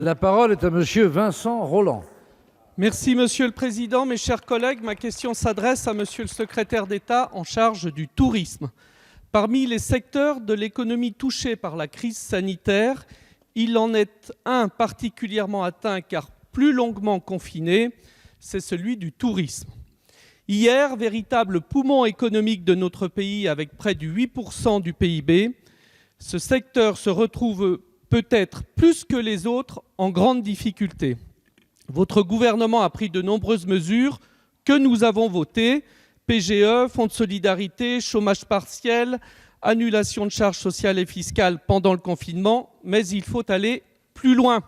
La parole est à Monsieur Vincent Rolland. Merci Monsieur le Président. Mes chers collègues, ma question s'adresse à Monsieur le Secrétaire d'État en charge du tourisme. Parmi les secteurs de l'économie touchés par la crise sanitaire, il en est un particulièrement atteint car plus longuement confiné, c'est celui du tourisme. Hier, véritable poumon économique de notre pays avec près de 8% du PIB, ce secteur se retrouve peut-être plus que les autres en grande difficulté. Votre gouvernement a pris de nombreuses mesures que nous avons votées, PGE, Fonds de solidarité, chômage partiel, annulation de charges sociales et fiscales pendant le confinement, mais il faut aller plus loin.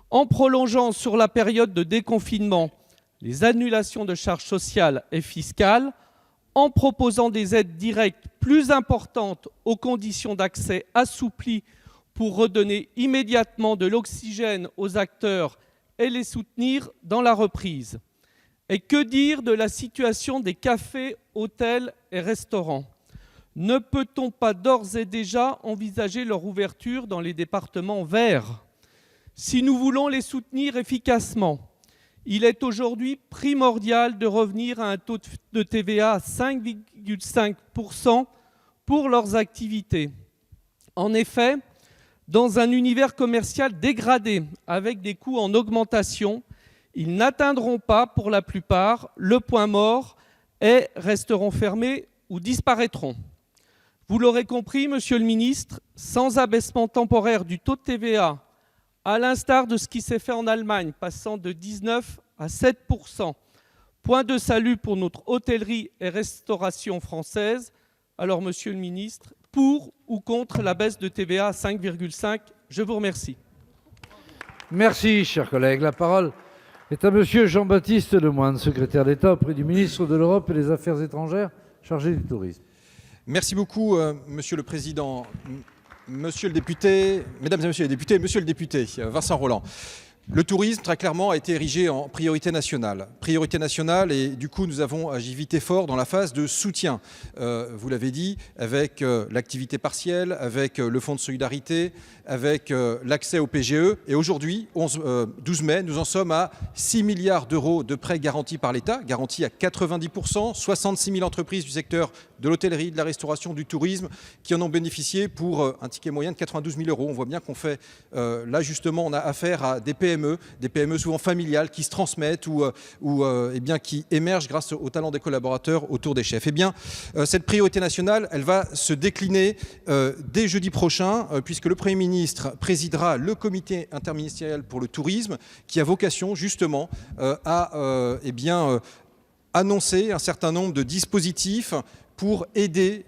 En prolongeant sur la période de déconfinement les annulations de charges sociales et fiscales, en proposant des aides directes plus importantes aux conditions d'accès assouplies pour redonner immédiatement de l'oxygène aux acteurs et les soutenir dans la reprise. Et que dire de la situation des cafés, hôtels et restaurants? Ne peut-on pas d'ores et déjà envisager leur ouverture dans les départements verts? Si nous voulons les soutenir efficacement, il est aujourd'hui primordial de revenir à un taux de TVA à 5,5% pour leurs activités. En effet, dans un univers commercial dégradé, avec des coûts en augmentation, ils n'atteindront pas, pour la plupart, le point mort et resteront fermés ou disparaîtront. Vous l'aurez compris, Monsieur le Ministre, sans abaissement temporaire du taux de TVA, à l'instar de ce qui s'est fait en Allemagne, passant de 19 à 7%, point de salut pour notre hôtellerie et restauration française. Alors, Monsieur le Ministre, pour ou contre la baisse de TVA à 5,5 %? Je vous remercie. Merci, chers collègues. La parole est à Monsieur Jean-Baptiste Lemoyne, secrétaire d'État auprès du ministre de l'Europe et des Affaires étrangères, chargé du tourisme. Merci beaucoup, Monsieur le Président. Monsieur le député, Mesdames et Messieurs les députés, Monsieur le député Vincent Rolland. Le tourisme, très clairement, a été érigé en priorité nationale. Priorité nationale et du coup, nous avons agi vite et fort dans la phase de soutien. Vous l'avez dit, avec l'activité partielle, avec le fonds de solidarité, avec l'accès au PGE. Et aujourd'hui, 12 mai, nous en sommes à 6 milliards d'euros de prêts garantis par l'État, garantis à 90%, 66 000 entreprises du secteur de l'hôtellerie, de la restauration, du tourisme, qui en ont bénéficié pour un ticket moyen de 92 000 euros. On voit bien qu'on fait, là justement, on a affaire à des PME souvent familiales qui se transmettent ou eh bien, qui émergent grâce au talent des collaborateurs autour des chefs. Eh bien, cette priorité nationale, elle va se décliner dès jeudi prochain, puisque le Premier ministre présidera le comité interministériel pour le tourisme, qui a vocation justement à eh bien, annoncer un certain nombre de dispositifs pour aider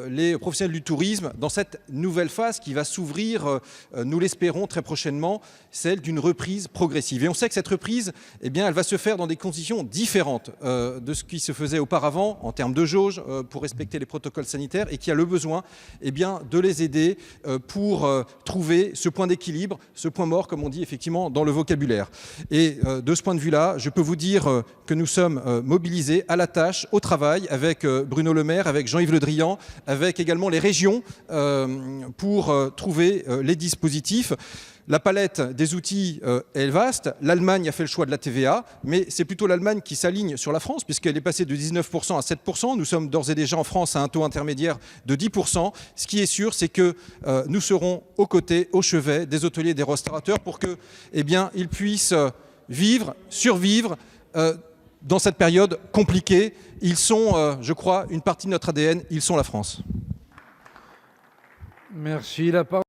les professionnels du tourisme dans cette nouvelle phase qui va s'ouvrir, nous l'espérons très prochainement, celle d'une reprise progressive. Et on sait que cette reprise, eh bien, elle va se faire dans des conditions différentes de ce qui se faisait auparavant en termes de jauge pour respecter les protocoles sanitaires et qui a le besoin eh bien, de les aider pour trouver ce point d'équilibre, ce point mort, comme on dit effectivement dans le vocabulaire. Et de ce point de vue-là, je peux vous dire que nous sommes mobilisés à la tâche, au travail, avec Bruno Le Maire, avec Jean-Yves Le Drian, avec également les régions pour trouver les dispositifs. La palette des outils est vaste. L'Allemagne a fait le choix de la TVA, mais c'est plutôt l'Allemagne qui s'aligne sur la France, puisqu'elle est passée de 19% à 7%. Nous sommes d'ores et déjà en France à un taux intermédiaire de 10%. Ce qui est sûr, c'est que nous serons aux côtés, au chevet des hôteliers et des restaurateurs pour que, eh bien, ils puissent vivre, survivre dans cette période compliquée. Ils sont, je crois, une partie de notre ADN. Ils sont la France. Merci. La parole